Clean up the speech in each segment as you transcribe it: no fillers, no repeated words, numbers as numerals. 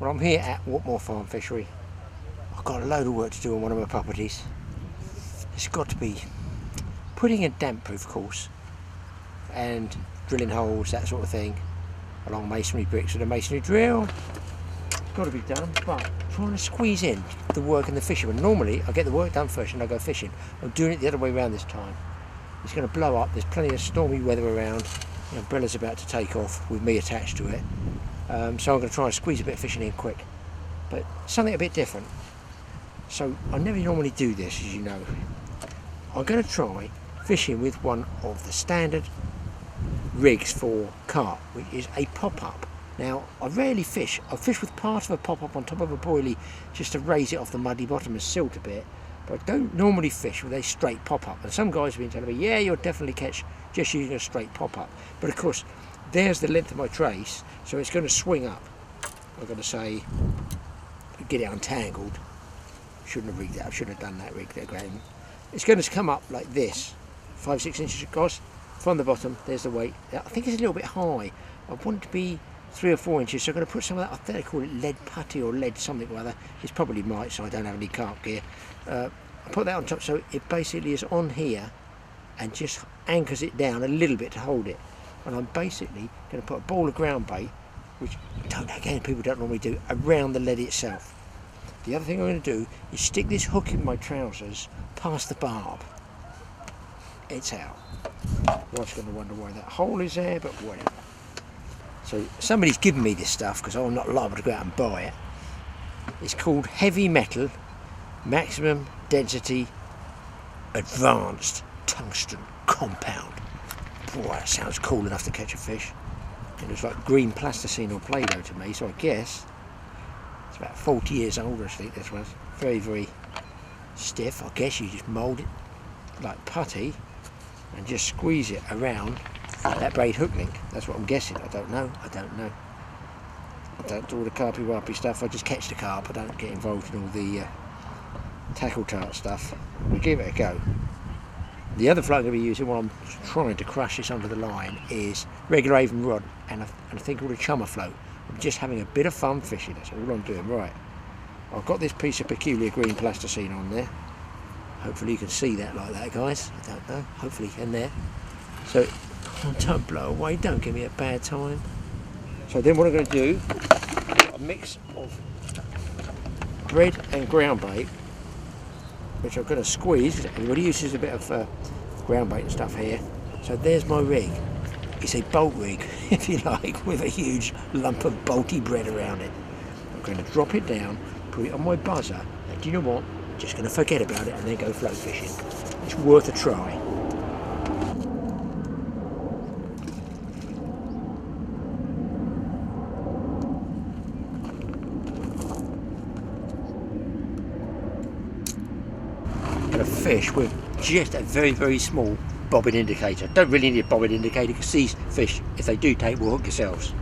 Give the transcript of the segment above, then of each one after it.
Well, I'm here at Whatmore Farm Fishery. I've got a load of work to do on one of my properties. It's got to be putting in damp proof course and drilling holes, that sort of thing, along masonry bricks with a masonry drill. Got to be done, but trying to squeeze in the work and the fishing. And normally I get the work done first and I go fishing. I'm doing it the other way around this time. It's going to blow up. There's plenty of stormy weather around. The umbrella's about to take off with me attached to it. So I'm going to try and squeeze a bit of fishing in quick, but something a bit different. So I never normally do this, as you know. I'm going to try fishing with one of the standard rigs for carp, which is a pop-up. Now, I rarely fish. I fish with part of a pop-up on top of a boilie just to raise it off the muddy bottom and silt a bit, but I don't normally fish with a straight pop-up. And some guys have been telling me, yeah, you'll definitely catch just using a straight pop-up. But of course, there's the length of my trace, so it's going to swing up. I'm going to say, get it untangled. Shouldn't have rigged that. I shouldn't have done that rig there, Graeme. It's going to come up like this, 5-6 inches across from the bottom. There's the weight. I think it's a little bit high. I want it to be 3 or 4 inches, so I'm going to put some of that, I think they call it lead putty or lead something or other. It's probably might, so I don't have any carp gear. I put that on top, so it basically is on here and just anchors it down a little bit to hold it. And I'm basically going to put a ball of ground bait, which people don't normally do, around the lead itself. The other thing I'm going to do is stick this hook in my trousers past the barb. It's out. Wife's going to wonder why that hole is there, but whatever. So somebody's given me this stuff because I'm not liable to go out and buy it. It's called Heavy Metal Maximum Density Advanced Tungsten Compound. Boy, that sounds cool enough to catch a fish. It looks like green plasticine or Play-Doh to me, so I guess it's about 40 years old, I think this one's. Very, very stiff. I guess you just mould it like putty and just squeeze it around that braid hook link. That's what I'm guessing. I don't know. I don't do all the carpy-warpy stuff. I just catch the carp. I don't get involved in all the tackle tart stuff. We'll give it a go. The other float I'm going to be using while I'm trying to crush this under the line is regular Avon rod and a thing called a Chummer Float. I'm just having a bit of fun fishing, that's all I'm doing. Right, I've got this piece of peculiar green plasticine on there. Hopefully you can see that like that, guys. I don't know, hopefully you can there. So, don't blow away, don't give me a bad time. So then what I'm going to do, a mix of bread and ground bait, which I'm going to squeeze, because everybody uses a bit of ground bait and stuff here. So there's my rig. It's a bolt rig, if you like, with a huge lump of bolty bread around it. I'm going to drop it down, put it on my buzzer, and do you know what? I'm just going to forget about it and then go float fishing. It's worth a try. A fish with just a very, very small bobbin indicator. Don't really need a bobbin indicator because these fish, if they do take, will hook yourselves.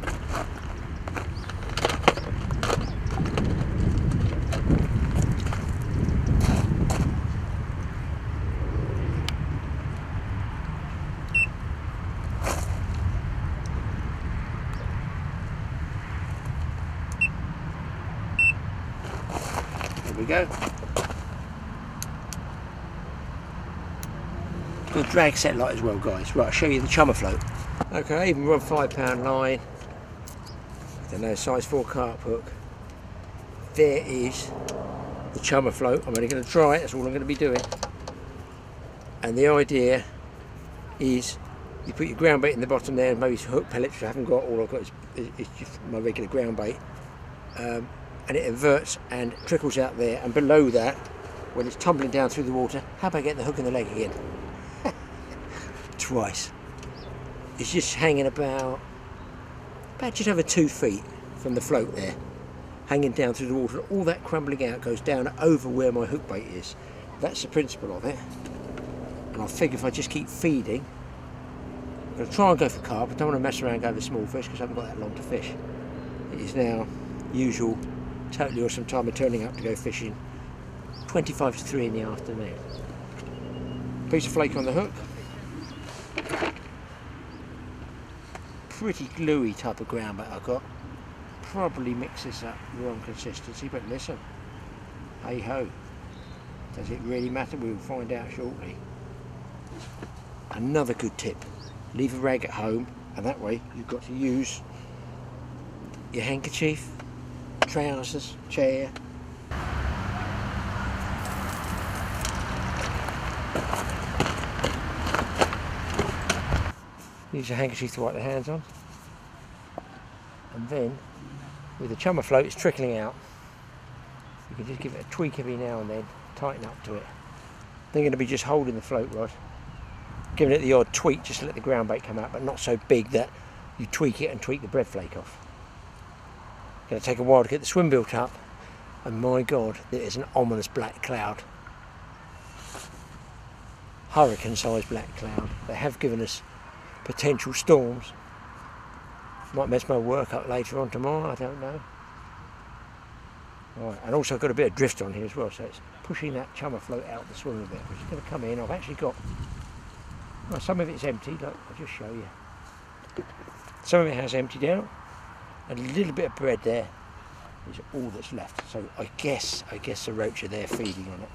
There we go. Good drag set light as well, guys. Right, I'll show you the Chummer Float. Okay, even rod 5-pound line. I don't know, size 4 carp hook. There is the Chummer Float. I'm only going to try it, that's all I'm going to be doing. And the idea is you put your ground bait in the bottom there, and maybe some hook pellets, which I haven't got. All I've got is just my regular ground bait. And it inverts and trickles out there, and below that, when it's tumbling down through the water, how about getting the hook in the leg again? Twice. It's just hanging about just over 2 feet from the float there, hanging down through the water. All that crumbling out goes down over where my hook bait is. That's the principle of it. And I figure if I just keep feeding, I'm going to try and go for carp. I don't want to mess around and go for small fish because I haven't got that long to fish. It is now usual, totally awesome time of turning up to go fishing. 25 to 3 in the afternoon. Piece of flake on the hook. Pretty gluey type of ground bait I've got. probably mix this up wrong consistency, but listen, hey ho, does it really matter? We'll find out shortly. Another good tip, leave a rag at home, and that way you've got to use your handkerchief, trousers, chair. Use your handkerchief to wipe the hands on, and then with the Chummer Float, it's trickling out. You can just give it a tweak every now and then, tighten up to it. They're going to be just holding the float rod, giving it the odd tweak just to let the ground bait come out, but not so big that you tweak it and tweak the bread flake off. It's going to take a while to get the swim built up, and my God, there is an ominous black cloud. Hurricane-sized black cloud. They have given us potential storms. Might mess my work up later on tomorrow, I don't know. Right, and also I've got a bit of drift on here as well, so it's pushing that Chummer Float out the swim a bit, which is going to come in. I've actually got, well, some of it's emptied, look, I'll just show you. Some of it has emptied out, and a little bit of bread there is all that's left. So I guess the roach are there feeding on it.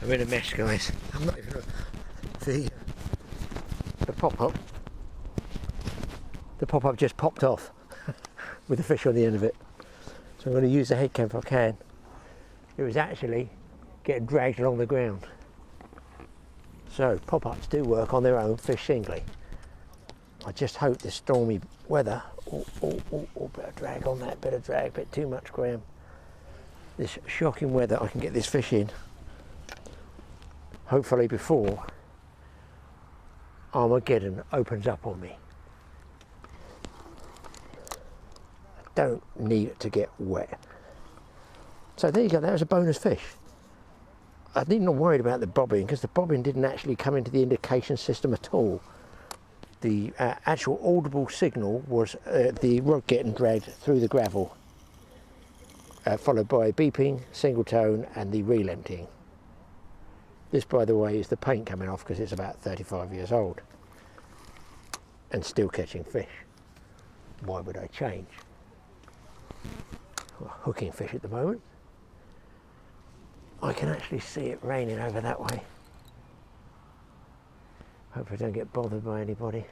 I'm in a mess, guys. I'm not even the pop-up. The pop-up just popped off with the fish on the end of it. So I'm going to use the head cam if I can. It was actually getting dragged along the ground. So pop-ups do work on their own, fish singly. I just hope this stormy weather, bit of drag on that, bit of drag, bit too much, Graeme. This shocking weather, I can get this fish in, hopefully before Armageddon opens up on me. I don't need it to get wet. So there you go, that was a bonus fish. I didn't not worried about the bobbing because the bobbing didn't actually come into the indication system at all. The actual audible signal was the rod getting dragged through the gravel, followed by beeping, single tone, and the reel emptying. This, by the way, is the paint coming off because it's about 35 years old and still catching fish. Why would I change? Well, hooking fish at the moment. I can actually see it raining over that way. Hope I don't get bothered by anybody.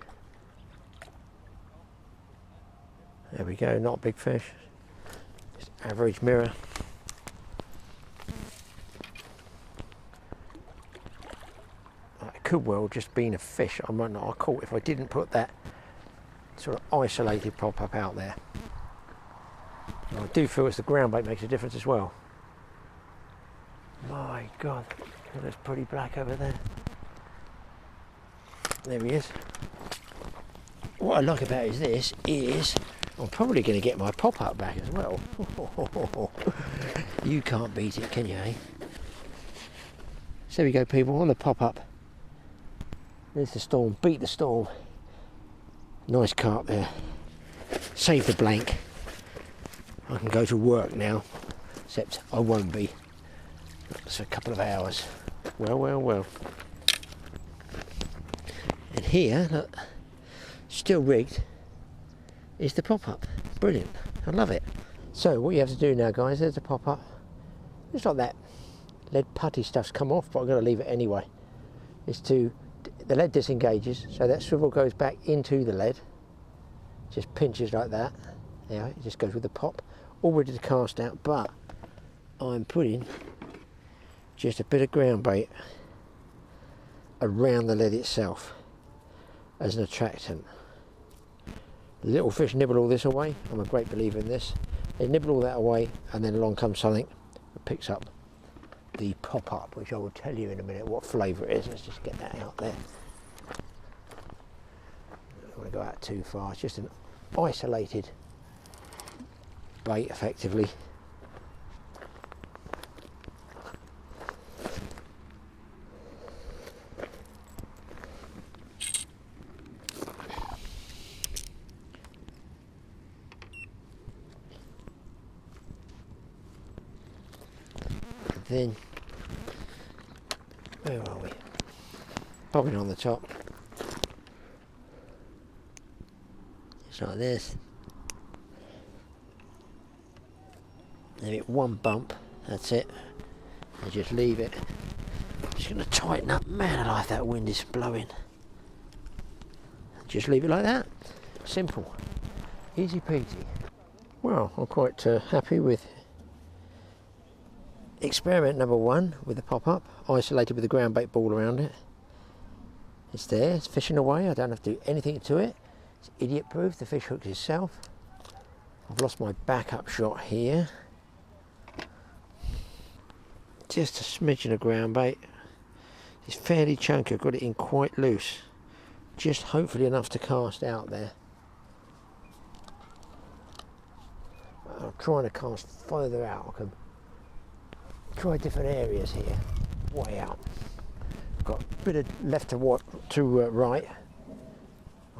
There we go, not a big fish. Just average mirror. It could well just been a fish I might not have caught if I didn't put that sort of isolated pop-up out there. And I do feel as the ground bait makes a difference as well. My God, that looks pretty black over there. There he is. What I like about this is I'm probably going to get my pop-up back as well. You can't beat it, can you, eh? So there we go, people, on the pop-up. There's the storm, beat the storm. Nice carp there. Save the blank. I can go to work now, except I won't be. It's a couple of hours. Well, well, well. And here, look, still rigged, is the pop-up. Brilliant. I love it. So what you have to do now, guys, there's the pop-up. It's like that lead putty stuff's come off, but I'm going to leave it anyway. The lead disengages, so that swivel goes back into the lead. Just pinches like that. There, it just goes with the pop. All ready to cast out, but I'm putting just a bit of ground bait around the lead itself as an attractant. The little fish nibble all this away. I'm a great believer in this. They nibble all that away, and then along comes something that picks up the pop-up, which I will tell you in a minute what flavour it is. Let's just get that out there. I don't want to go out too far. It's just an isolated bait, effectively. Then, where are we? Bobbing on the top. Just like this. Give it one bump, that's it, and just leave it. Just going to tighten up. Man, I like that wind is blowing. Just leave it like that. Simple. Easy peasy. Well, I'm quite happy with experiment number 1 with the pop-up, isolated with a ground bait ball around it. It's there, it's fishing away, I don't have to do anything to it. It's idiot proof, the fish hooks itself. I've lost my backup shot here. Just a smidgen of ground bait. It's fairly chunky, I've got it in quite loose. Just hopefully enough to cast out there. I'm trying to cast further out. I can try different areas here, way out. I've got a bit of left to right.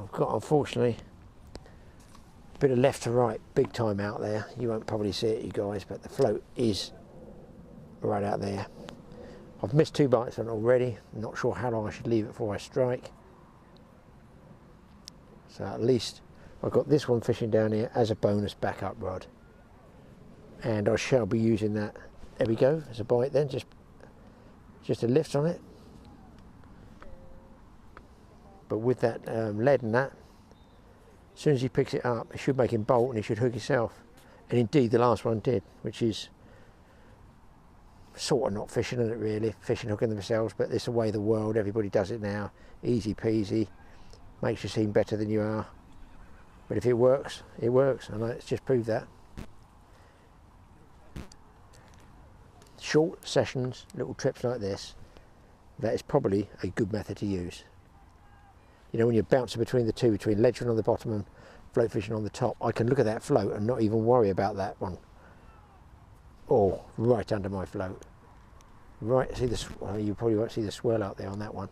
I've got, unfortunately, a bit of left to right, big time out there. You won't probably see it, you guys, but the float is right out there. I've missed 2 bites on it already. I'm not sure how long I should leave it before I strike. So at least I've got this one fishing down here as a bonus backup rod. And I shall be using that. There we go, there's a bite then, just a lift on it. But with that lead and that, as soon as he picks it up, it should make him bolt and he should hook himself. And indeed the last one did, which is sort of not fishing, isn't it really? Fishing, hooking themselves, but it's the way of the world, everybody does it now. Easy peasy, makes you seem better than you are. But if it works, it works, and it's just proved that. Short sessions, little trips like this, that is probably a good method to use. You know, when you're bouncing between the two, between ledgering on the bottom and float fishing on the top, I can look at that float and not even worry about that one. Oh, right under my float. Right, see this? Well, you probably won't see the swirl out there on that one.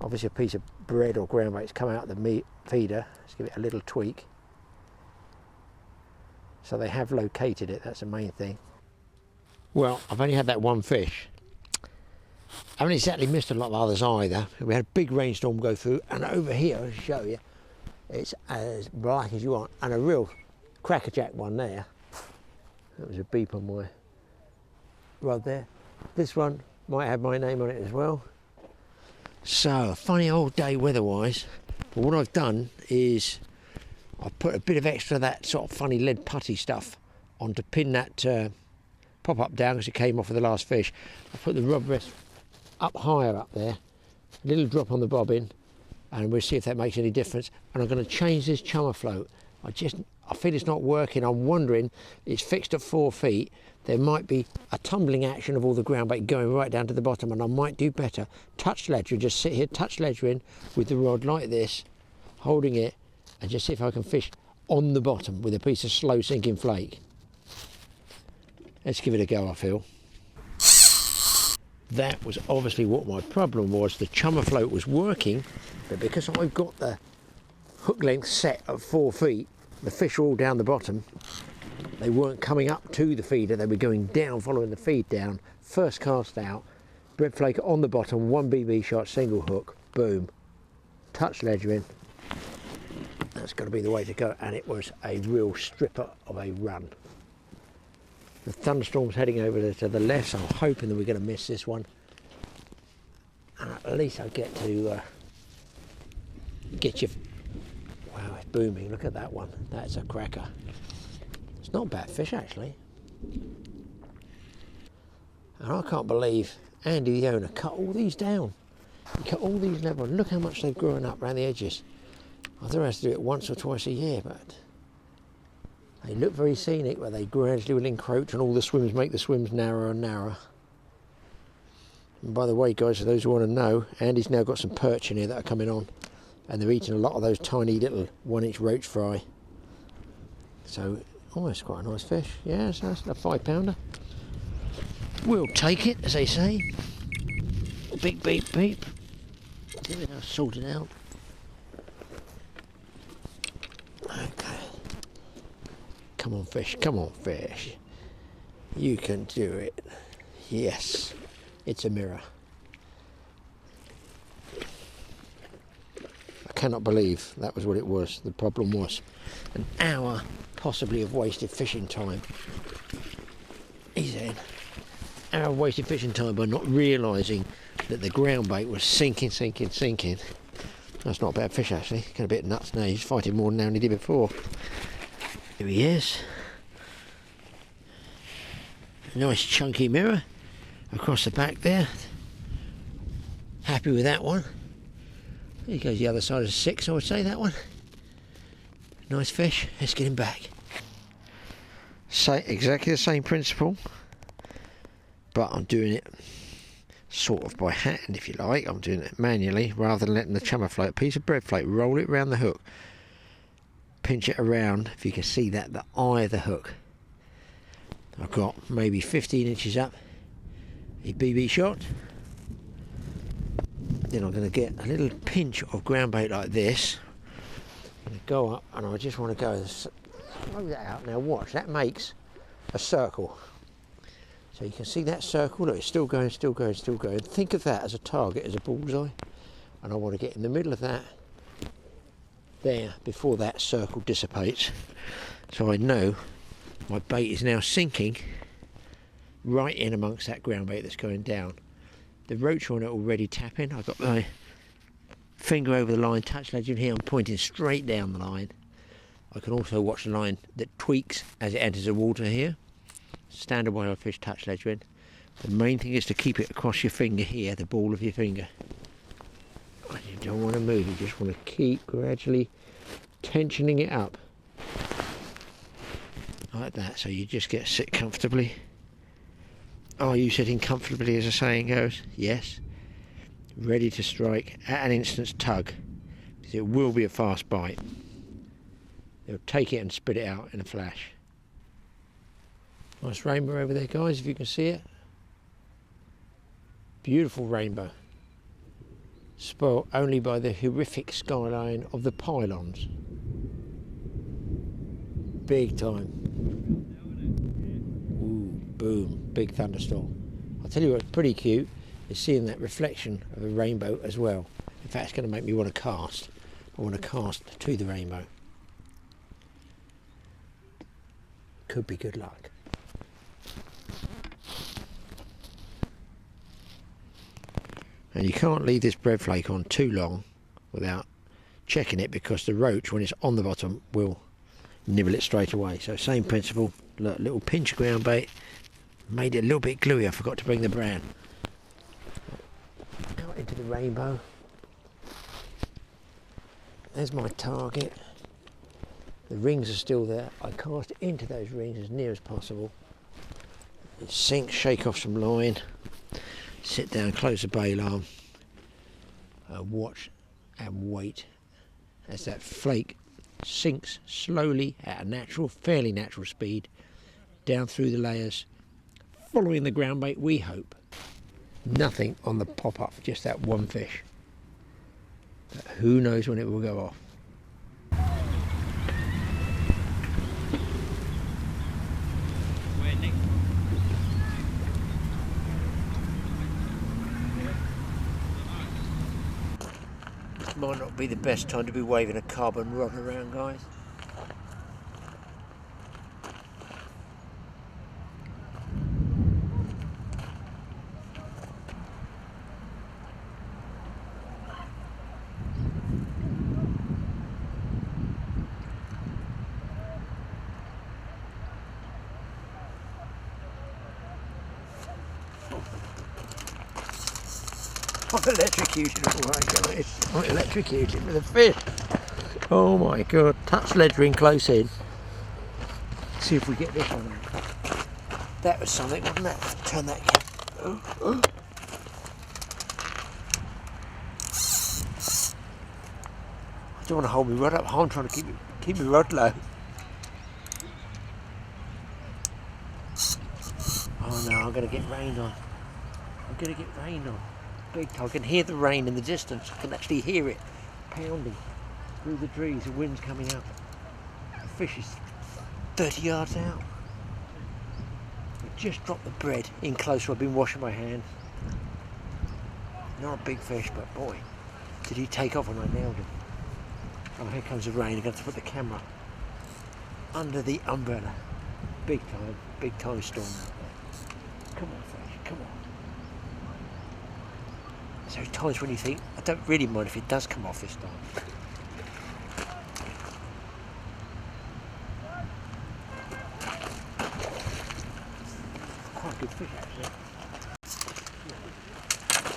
Obviously a piece of bread or ground bait's come out of the meat feeder. Let's give it a little tweak. So they have located it, that's the main thing. Well, I've only had that one fish. I haven't exactly missed a lot of others either. We had a big rainstorm go through, and over here, I'll show you, it's as black as you want, and a real crackerjack one there. That was a beep on my rod there. This one might have my name on it as well. So, a funny old day weather-wise, but what I've done is I've put a bit of extra of that sort of funny lead putty stuff on to pin that pop-up down because it came off of the last fish. I put the rod rest up higher up there, a little drop on the bobbin, and we'll see if that makes any difference. And I'm going to change this Chummer Float. I feel it's not working. I'm wondering, it's fixed at 4 feet. There might be a tumbling action of all the ground bait going right down to the bottom, and I might do better. Touch ledger, just sit here, touch ledgering with the rod like this, holding it, and just see if I can fish on the bottom with a piece of slow sinking flake. Let's give it a go, I feel. That was obviously what my problem was. The Chummer Float was working, but because I've got the hook length set at 4 feet, the fish were all down the bottom. They weren't coming up to the feeder, they were going down, following the feed down. First cast out, bread flake on the bottom, 1 BB shot, single hook, boom. Touch ledgering. That's got to be the way to go, and it was a real stripper of a run. The thunderstorm's heading over to the left, so I'm hoping that we're going to miss this one. And at least I get to get you. Wow, it's booming. Look at that one. That's a cracker. It's not a bad fish, actually. And I can't believe Andy, the owner, cut all these down. He cut all these level. Look how much they've grown up around the edges. I thought I had to do it once or twice a year, but they look very scenic, but they gradually will encroach, and all the swims make the swims narrower and narrower. And by the way, guys, for those who want to know, Andy's now got some perch in here that are coming on, and they're eating a lot of those tiny little 1-inch roach fry. So, oh, that's quite a nice fish. Yeah, so that's a 5-pounder. We'll take it, as they say. Beep, beep, beep. Get it all sorted out. Okay. Come on, fish. Come on, fish. You can do it. Yes. It's a mirror. I cannot believe that was what it was. The problem was an hour possibly have wasted fishing time. He's in. And I've wasted fishing time by not realising that the ground bait was sinking. That's not a bad fish actually. Got a bit nuts now. He's fighting more now than he did before. Here he is. A nice chunky mirror across the back there. Happy with that one. There goes the other side of 6, I would say, that one. Nice fish. Let's get him back. Exactly the same principle, but I'm doing it sort of by hand, if you like. I'm doing it manually rather than letting the Chummer Float, a piece of bread float, roll it around the hook, pinch it around. If you can see that, the eye of the hook, I've got maybe 15 inches up a BB shot. Then I'm going to get a little pinch of ground bait like this. I'm going to go up, and I just want to go throw that out. Now watch, that makes a circle. So you can see that circle. Look, it's still going. Think of that as a target, as a bullseye. And I want to get in the middle of that there before that circle dissipates. So I know my bait is now sinking right in amongst that ground bait that's going down. The roach on it already tapping. I've got my finger over the line, touch ledging here. I'm pointing straight down the line. I can also watch the line that tweaks as it enters the water here. Standard wild fish touch ledgering. The main thing is to keep it across your finger here, the ball of your finger. You don't want to move, you just want to keep gradually tensioning it up. Like that, so you just get sit comfortably. Are you sitting comfortably, as the saying goes? Yes. Ready to strike at an instant's tug. Because it will be a fast bite. They'll take it and spit it out in a flash. Nice rainbow over there, guys, if you can see it. Beautiful rainbow. Spoilt only by the horrific skyline of the pylons. Big time. Ooh, boom, big thunderstorm. I'll tell you what's pretty cute is seeing that reflection of a rainbow as well. In fact, it's going to make me want to cast. I want to cast to the rainbow. Could be good luck. And you can't leave this bread flake on too long without checking it, because the roach, when it's on the bottom, will nibble it straight away. So same principle. Look, little pinch of ground bait, made it a little bit gluey. I forgot to bring the brand. Out into the rainbow. There's my target. The rings are still there. I cast into those rings as near as possible. Sink, shake off some line, sit down, close the bail arm, watch and wait as that flake sinks slowly at a fairly natural speed down through the layers, following the ground bait, we hope. Nothing on the pop-up, just that one fish. But who knows when it will go off. Might not be the best time to be waving a carbon rod around, guys. I'm electrocuted away, guys. I'm electrocuted with a fish. Oh my god. Touch lead ring close in. See if we get this one out. That was something, wasn't it? Turn that camera. I don't want to hold my rod up high. I'm trying to keep my rod low. Oh no, I'm going to get rained on. I'm going to get rained on. Big time. I can hear the rain in the distance. I can actually hear it pounding through the trees. The wind's coming up. The fish is 30 yards out. I just dropped the bread in closer. I've been washing my hands. Not a big fish, but boy, did he take off when I nailed him. Oh, here comes the rain. I'm going to put the camera under the umbrella. Big time storm. Come on, fish, come on. So times when you think, I don't really mind if it does come off this time. Quite a good fish actually.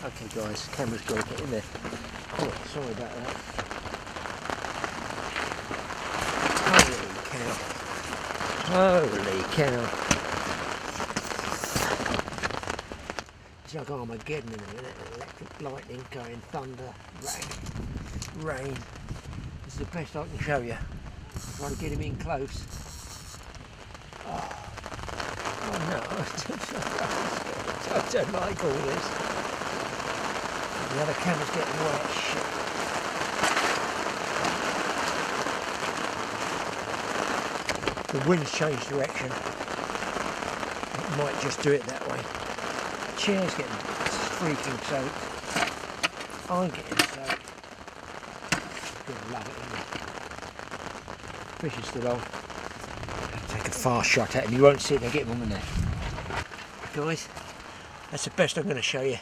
Okay guys, camera's got to get in there. Oh, sorry about that. Holy cow. It's like Armageddon in a minute. Electric lightning going, thunder, rain. This is the best I can show you. Trying to get him in close. Oh no, I don't like all this. The other camera's getting wet. Shit. The wind's changed direction. It might just do it that way. The chair's getting freaking soaked. I'm getting soaked. Gonna love it, isn't it? Fish is still on. Take a fast shot at him. You won't see it. I'll get him on the net. Guys, that's the best I'm going to show you.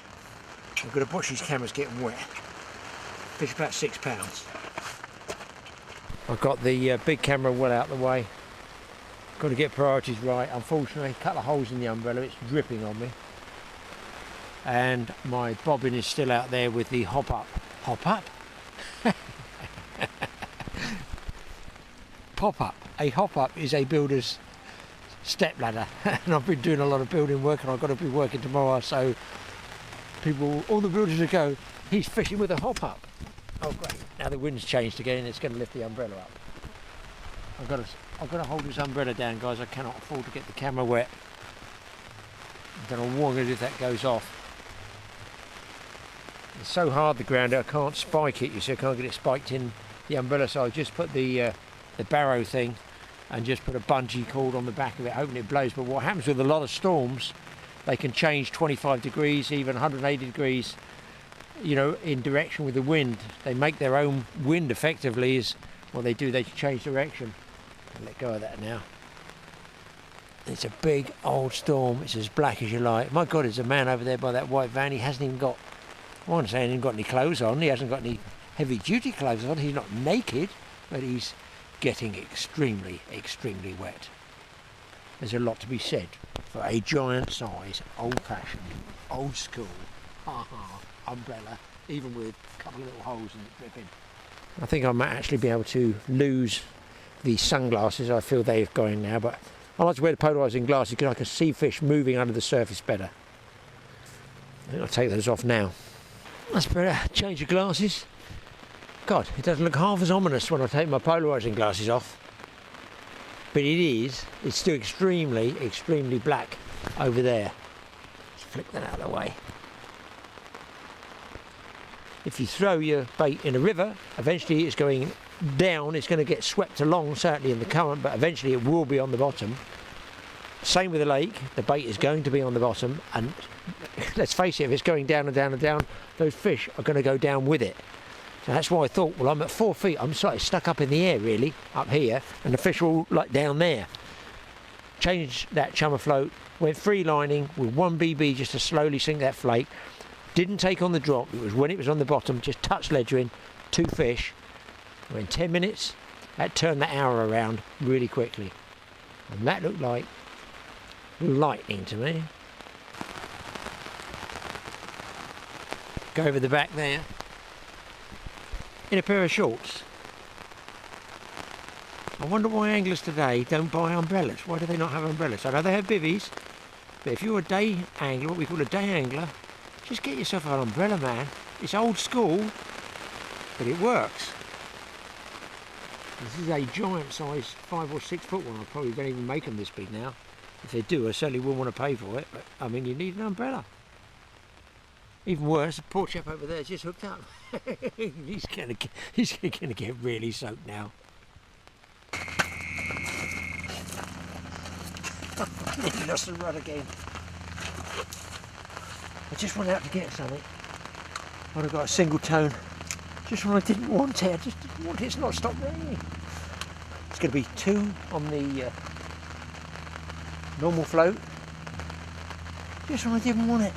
I'm going to watch these cameras getting wet. Fish about £6. I've got the big camera well out of the way. Got to get priorities right. Unfortunately, a couple of holes in the umbrella. It's dripping on me. And my bobbin is still out there with the hop up. Hop up? Pop up. A hop up is a builder's step ladder. And I've been doing a lot of building work and I've got to be working tomorrow. So all the builders will go, he's fishing with a hop up. Oh great. Now the wind's changed again and it's going to lift the umbrella up. I've got to hold this umbrella down, guys. I cannot afford to get the camera wet. I don't know what I'm going to do if that goes off. It's so hard, the ground, I can't spike it, you see. I can't get it spiked in the umbrella, so I just put the barrow thing and just put a bungee cord on the back of it, hoping it blows. But what happens with a lot of storms, they can change 25 degrees, even 180 degrees, you know, in direction with the wind. They make their own wind effectively is what they do. They change direction. I'll let go of that now. It's a big old storm. It's as black as you like. My God, there's a man over there by that white van. He hasn't even got, I want to say he hasn't got any clothes on. He hasn't got any heavy duty clothes on. He's not naked, but he's getting extremely, extremely wet. There's a lot to be said for a giant size, old fashioned, old school, umbrella, even with a couple of little holes in it dripping. I think I might actually be able to lose the sunglasses. I feel they're going now, but I like to wear the polarising glasses because I can see fish moving under the surface better. I think I'll take those off now. That's better. Change the glasses. God, it doesn't look half as ominous when I take my polarising glasses off. But it's still extremely, extremely black over there. Let's flick that out of the way. If you throw your bait in a river, eventually it's going down, it's going to get swept along, certainly in the current, but eventually it will be on the bottom. Same with the lake, the bait is going to be on the bottom, and let's face it, if it's going down and down and down, those fish are going to go down with it. So that's why I thought, well, I'm at 4 feet, I'm slightly stuck up in the air really, up here, and the fish are all like down there. Changed that Chummer Float, went free lining with 1 BB just to slowly sink that flake. Didn't take on the drop, it was when it was on the bottom, just touched ledgering, 2 fish. In 10 minutes, that turned the hour around really quickly. And that looked like lightning to me. Go over the back there. In a pair of shorts. I wonder why anglers today don't buy umbrellas. Why do they not have umbrellas? I know they have bivvies, but if you're a day angler, what we call a day angler, just get yourself an umbrella, man. It's old school, but it works. This is a giant size 5 or 6 foot one. I probably don't even make them this big now. If they do, I certainly wouldn't want to pay for it, but I mean, you need an umbrella. Even worse, the poor chap over there is just hooked up. he's gonna get really soaked now. He lost the rod again. I just went out to get something. I'd have got a single tone. Just when I didn't want it, I just didn't want it to not stop raining. It's going to be 2 on the normal float. Just when I didn't want it.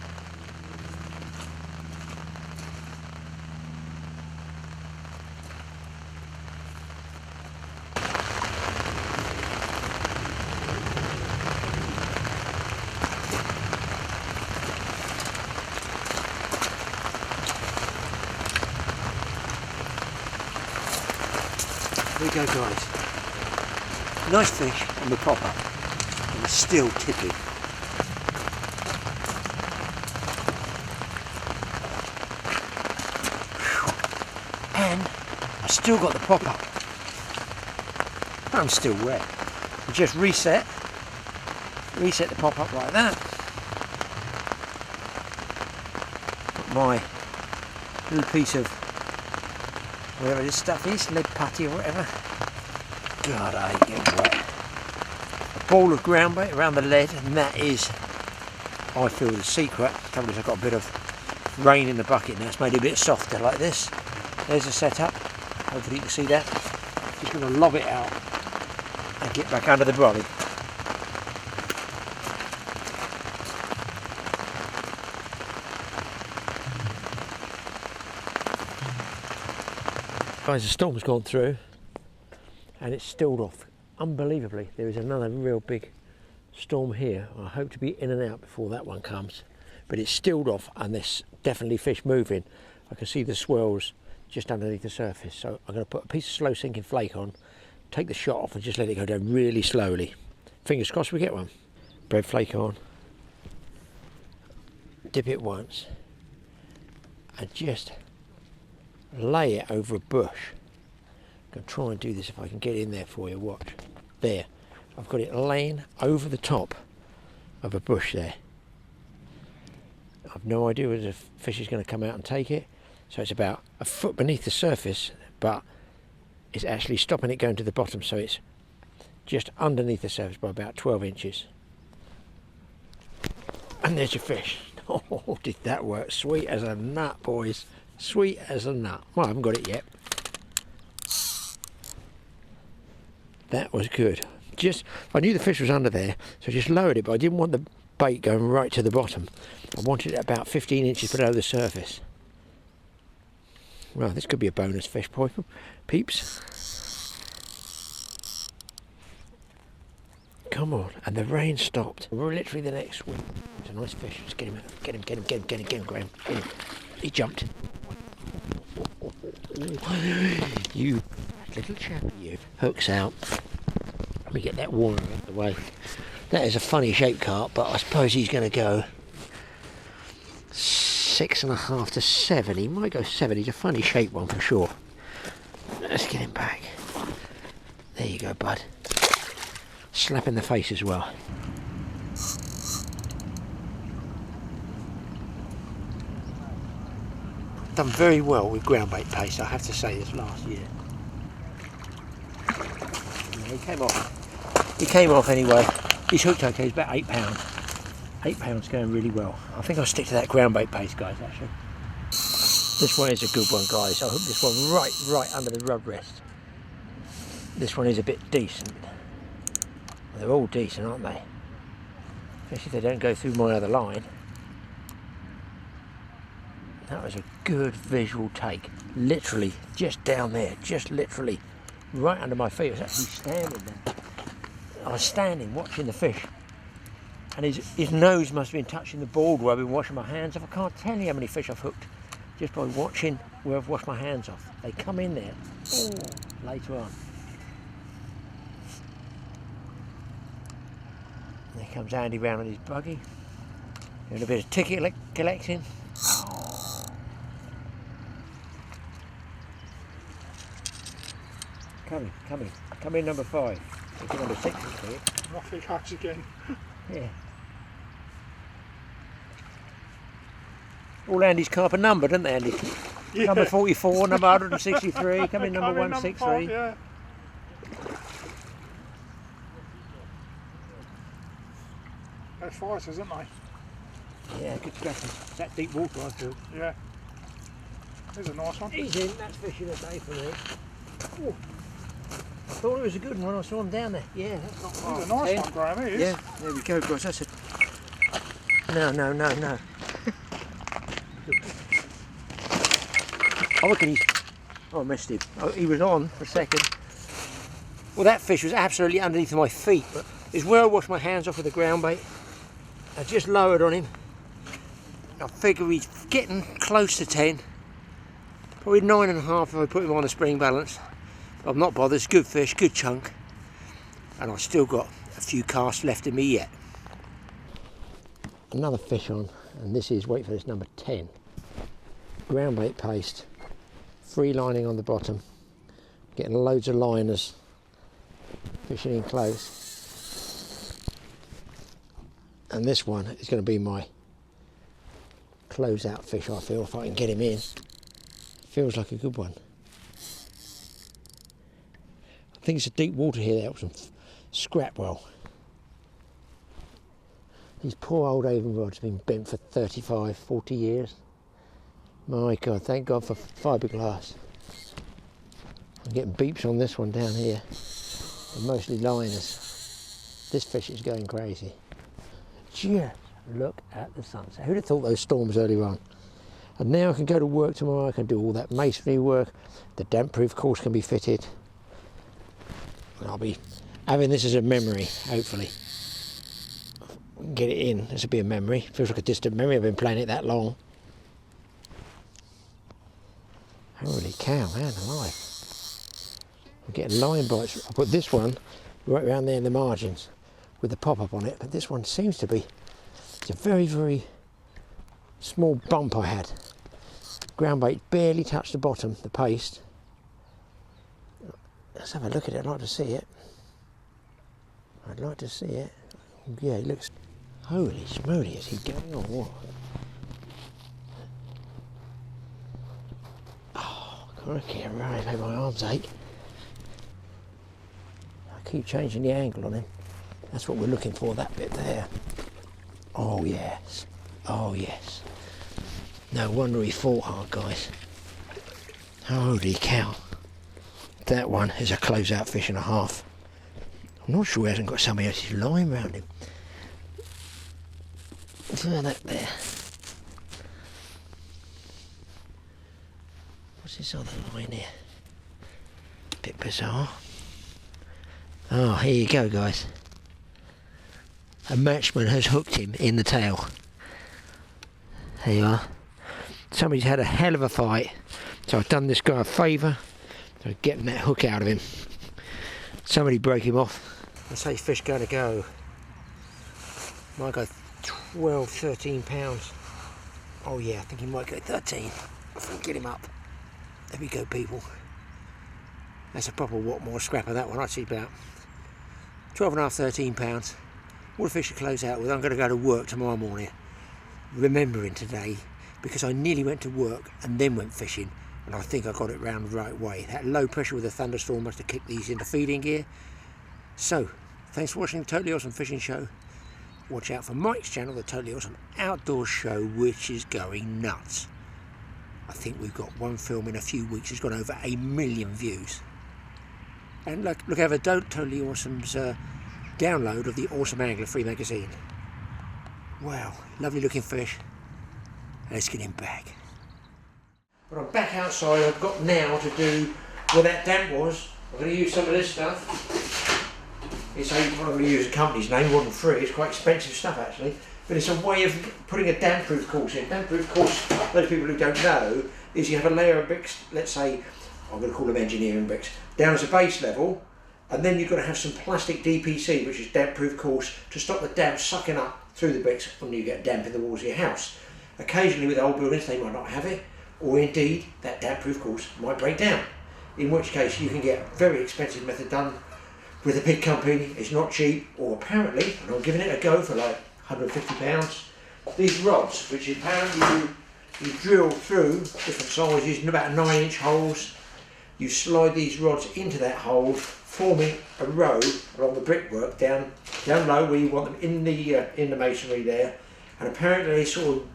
There we go, guys. Nice fish on the pop up, and it's still tipping. And I still got the pop up. I'm still wet. Just reset the pop up like that. Put my little piece of whatever this stuff is, lead putty or whatever. God, I hate getting wet. A ball of ground bait around the lead, and that is, I feel, the secret. Trouble is I've got a bit of rain in the bucket now, it's made it a bit softer like this. There's the setup, hopefully you can see that. Just going to lob it out and get back under the brolly. Guys, the storm's gone through and it's stilled off unbelievably. There is another real big storm here. I hope to be in and out before that one comes, but it's stilled off and there's definitely fish moving. I can see the swirls just underneath the surface, so I'm going to put a piece of slow sinking flake on, take the shot off and just let it go down really slowly. Fingers crossed we get one. Bread flake on, dip it once and just lay it over a bush. I'm going to try and do this if I can get in there for you. Watch. There. I've got it laying over the top of a bush there. I've no idea whether the fish is going to come out and take it. So it's about a foot beneath the surface, but it's actually stopping it going to the bottom, so it's just underneath the surface by about 12 inches. And there's your fish. Oh, did that work? Sweet as a nut, boys. Sweet as a nut. Well, I haven't got it yet. That was good. I knew the fish was under there, so I just lowered it, but I didn't want the bait going right to the bottom. I wanted it about 15 inches below the surface. Well, this could be a bonus fish, peeps. Come on, and the rain stopped. We're literally the next week. It's a nice fish. Let's get him out. Get him, Graeme. Get him. He jumped. You little chap, you. Hook's out. Let me get that water out of the way. That is a funny shaped carp, but I suppose he's going to go 6.5 to 7. He might go 7. He's a funny shaped one for sure. Let's get him back. There you go, bud. Slap in the face as well. Done very well with ground bait paste, I have to say, this last year. Yeah, he came off anyway. He's hooked okay, he's about £8. £8 going really well. I think I'll stick to that ground bait paste, guys, actually. This one is a good one, guys. I hook this one right under the rub rest. This one is a bit decent. Well, they're all decent, aren't they? Especially if they don't go through my other line. That was a good visual take. Literally, just down there. Just literally right under my feet. I was actually standing there. I was standing watching the fish. And his nose must have been touching the board where I've been washing my hands off. I can't tell you how many fish I've hooked just by watching where I've washed my hands off. They come in there later on. There comes Andy round on his buggy. Doing a bit of ticket collecting. Come in number 5. It's number 6 this week. Off he goes again. Yeah. All Andy's carp are numbered, aren't they, Andy? Yeah. Number 44, number 163, come in number 163. Yeah. They're fighters, aren't they? Yeah, good stuff. That deep water, I feel. Yeah. There's a nice one. He's in, that's fishing a day for me. Ooh. thought it was a good one when I saw him down there. Yeah, that's not far. It's a nice one, Graeme, it is. Yeah, there we go, guys. That's it. No. Oh, look at him. Oh, I missed him. Oh, he was on for a second. Well, that fish was absolutely underneath my feet, but it's where I washed my hands off with the ground bait. I just lowered on him. I figure he's getting close to 10. Probably 9.5 if I put him on a spring balance. But I'm not bothered. It's good fish, good chunk. And I've still got a few casts left in me yet. Another fish on, and this is, wait for this, number 10. Ground bait paste. Free lining on the bottom. Getting loads of liners. Fishing in close. And this one is going to be my close-out fish, I feel, if I can get him in. Feels like a good one. I think it's a deep water here. That was some scrap well. These poor old Avon rods have been bent for 35, 40 years. My God, thank God for fiberglass. I'm getting beeps on this one down here. They're mostly liners. This fish is going crazy. Just look at the sunset. Who'd have thought those storms earlier on? And now I can go to work tomorrow. I can do all that masonry work. The damp-proof course can be fitted. And I'll be having this as a memory, hopefully. Get it in. This will be a memory. Feels like a distant memory. I've been playing it that long. Holy cow, man alive. I'm getting line bites. I put this one right around there in the margins with the pop-up on it, but this one seems to be, it's a very, very small bump I had. Ground bait barely touched the bottom, the paste. Let's have a look at it. I'd like to see it. I'd like to see it. Yeah, it looks, holy smoly, is he going on what? Oh, crikey, right, made my arms ache. I keep changing the angle on him. That's what we're looking for, that bit there. Oh yes, oh yes. No wonder he fought hard, guys. Holy cow. That one is a close-out fish and a half. I'm not sure he hasn't got somebody else's line round him. Look at that there. What's this other line here? Bit bizarre. Oh, here you go, guys. A matchman has hooked him in the tail. There you are. Somebody's had a hell of a fight, so I've done this guy a favour. So getting that hook out of him. Somebody broke him off. Let's say fish going to go. Might go 12, 13 pounds. Oh yeah, I think he might go 13. If we can get him up. There we go, people. That's a proper Watmore scrapper, that one. I'd say about 12.5, 13 pounds. What a fish to close out with. I'm going to go to work tomorrow morning, remembering today, because I nearly went to work and then went fishing, and I think I got it round the right way. That low pressure with the thunderstorm must have kicked these into feeding gear. So, thanks for watching the Totally Awesome Fishing Show. Watch out for Mike's channel, the Totally Awesome Outdoors Show, which is going nuts. I think we've got one film in a few weeks. It's got over 1 million views. And look over Totally Awesome's download of the Awesome Angler free magazine. Wow, lovely looking fish. Let's get him back. But I'm back outside. I've got now to do where that damp was. I'm going to use some of this stuff. It's I'm not going to use a company's name, wasn't free. It's quite expensive stuff actually. But it's a way of putting a damp-proof course in. Damp-proof course, those people who don't know, is you have a layer of bricks, let's say, I'm going to call them engineering bricks, down as a base level, and then you've got to have some plastic DPC, which is damp-proof course, to stop the damp sucking up through the bricks when you get damp in the walls of your house. Occasionally with old buildings they might not have it, or indeed that damp-proof course might break down. In which case you can get a very expensive method done with a big company. It's not cheap, or apparently, and I'm giving it a go for like £150, these rods, which apparently you drill through different sizes in about 9-inch holes. You slide these rods into that hole, forming a row along the brickwork down low where you want them in the masonry there. And apparently they sort of,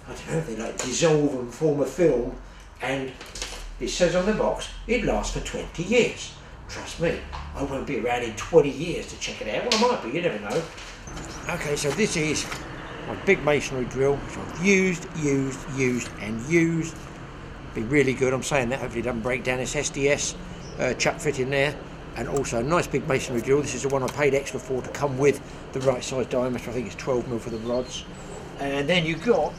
I don't know, they like dissolve and form a film, and it says on the box it lasts for 20 years. trust me, I won't be around in 20 years to check it out. Well, I might be, you never know. Okay, so this is my big masonry drill, which I've used, and used. Be really good, I'm saying that, hopefully it doesn't break down. This SDS chuck fit in there, and also a nice big masonry drill. This is the one I paid extra for to come with the right size diameter. I think it's 12mm for the rods. And then you've got,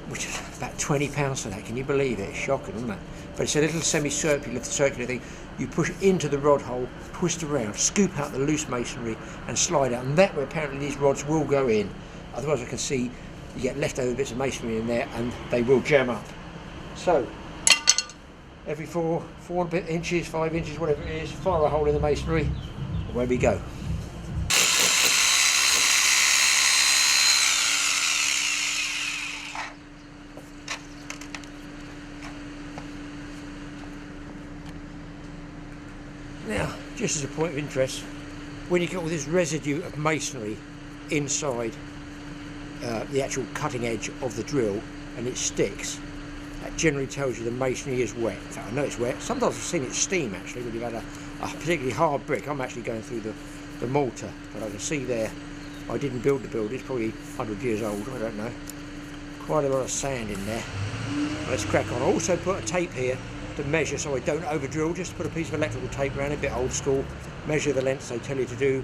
which is about £20 for that, can you believe it? It's shocking, isn't it? But it's a little semi-circular thing. You push into the rod hole, twist around, scoop out the loose masonry and slide out, and that way apparently these rods will go in. Otherwise I can see you get leftover bits of masonry in there and they will jam up. So every 4 inches, 5 inches, whatever it is, fire a hole in the masonry, away we go. Now, just as a point of interest, when you get all this residue of masonry inside the actual cutting edge of the drill and it sticks, that generally tells you the masonry is wet. In fact, I know it's wet. Sometimes I've seen it steam actually when you've had a particularly hard brick. I'm actually going through the mortar, but I can see there, I didn't build the building, it's probably 100 years old, I don't know. Quite a lot of sand in there. Let's crack on. I also put a tape here to measure so I don't over drill, just put a piece of electrical tape around it, a bit old school, measure the lengths they tell you to do.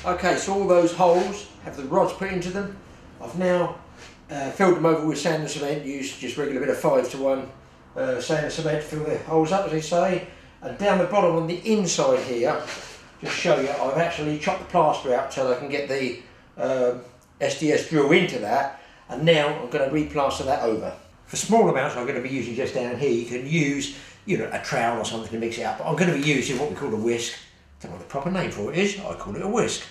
Okay, so all those holes have the rods put into them. I've now filled them over with sand and cement, used just regular bit of 5:1 sand and cement to fill the holes up, as they say. And down the bottom on the inside here, just show you, I've actually chopped the plaster out so I can get the SDS drill into that. And now I'm going to replaster that over. For small amounts I'm going to be using just down here. You can use, you know, a trowel or something to mix it up. But I'm going to be using what we call a whisk. I don't know what the proper name for it is, I call it a whisk.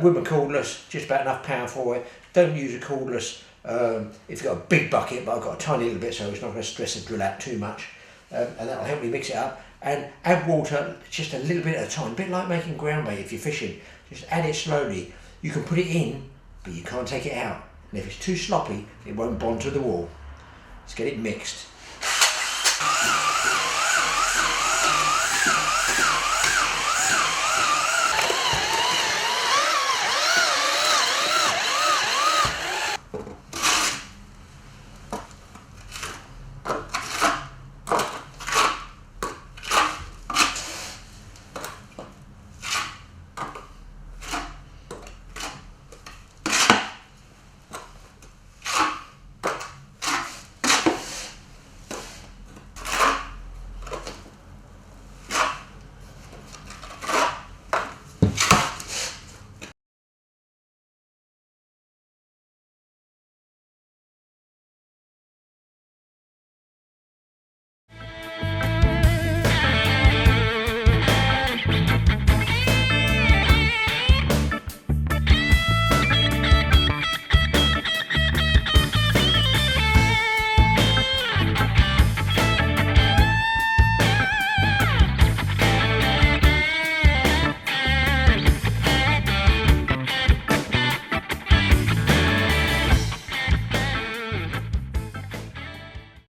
With my cordless, just about enough power for it. Don't use a cordless if you've got a big bucket, but I've got a tiny little bit so it's not going to stress the drill out too much. And that'll help me mix it up. And add water just a little bit at a time, a bit like making ground bait if you're fishing. Just add it slowly. You can put it in, but you can't take it out. And if it's too sloppy, it won't bond to the wall. Let's get it mixed.